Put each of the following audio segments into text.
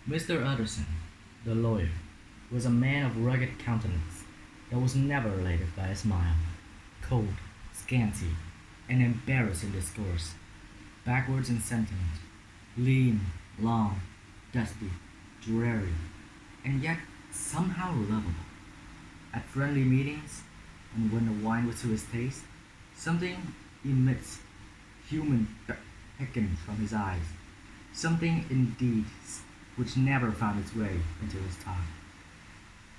Mr. Utterson, the lawyer, was a man of rugged countenance that was never elated by a smile, cold, scanty, and embarrassed in discourse, backwards in sentiment, lean, long, dusty, dreary, and yet somehow lovable. At friendly meetings, and when the wine was to his taste, something emits human beckons from his eyes, something indeed which never found its way into his talk,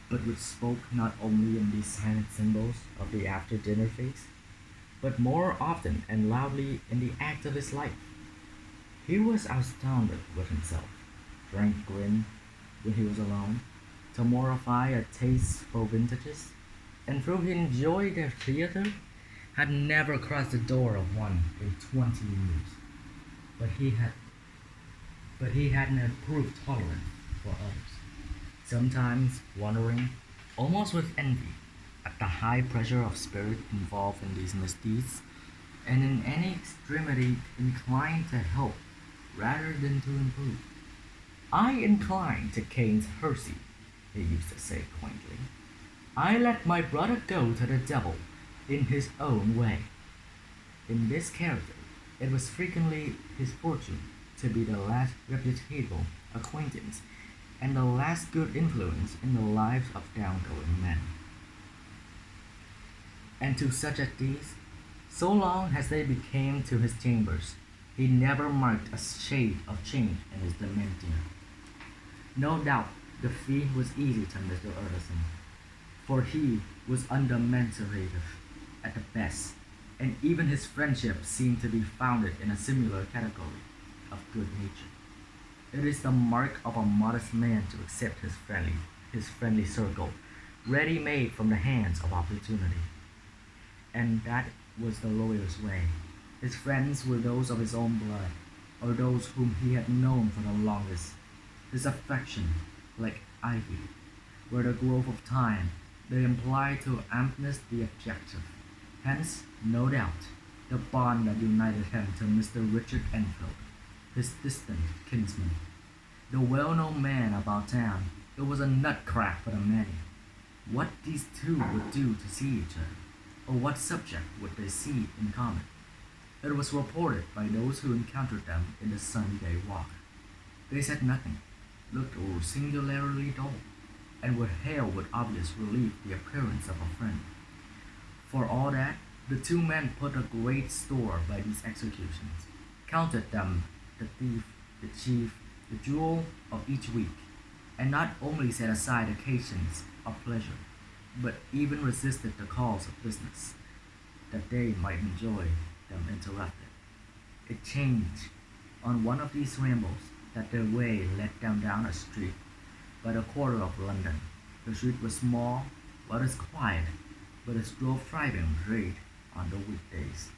but which spoke not only in these silent symbols of the after-dinner feast, but more often and loudly in the act of his life. He was astounded with himself, drank gin when he was alone, to mortify a taste for vintages, and though he enjoyed their theatre, had never crossed the door of one in 20 years. But he had an approved tolerance for others, sometimes wondering, almost with envy, at the high pressure of spirit involved in these misdeeds, and in any extremity inclined to help rather than to improve. I incline to Cain's heresy, he used to say quaintly. I let my brother go to the devil in his own way. In this character, it was frequently his fortune to be the last reputable acquaintance and the last good influence in the lives of downgoing men. And to such as these, so long as they became to his chambers, he never marked a shade of change in his demeanor. No doubt the fee was easy to Mr. Utterson, for he was undemonstrative at the best, and even his friendship seemed to be founded in a similar category of good nature. It is the mark of a modest man to accept his friendly circle, ready made from the hands of opportunity. And that was the lawyer's way. His friends were those of his own blood, or those whom he had known for the longest. His affection, like ivy, were the growth of time. They imply to ampness the objective. Hence, no doubt, the bond that united him to Mr. Richard Enfield, his distant kinsman. The well-known man about town, it was a nutcrack for the many. What these two would do to see each other, or what subject would they see in common? It was reported by those who encountered them in the sunny day walk. They said nothing, looked singularly dull, and would hail with obvious relief the appearance of a friend. For all that, the two men put a great store by these executions, counted them the thief, the chief, the jewel of each week, and not only set aside occasions of pleasure, but even resisted the calls of business, that they might enjoy them interrupted. It chanced on one of these rambles that their way led them down a street by the quarter of London. The street was small, but as quiet, but it drove thriving trade on the weekdays.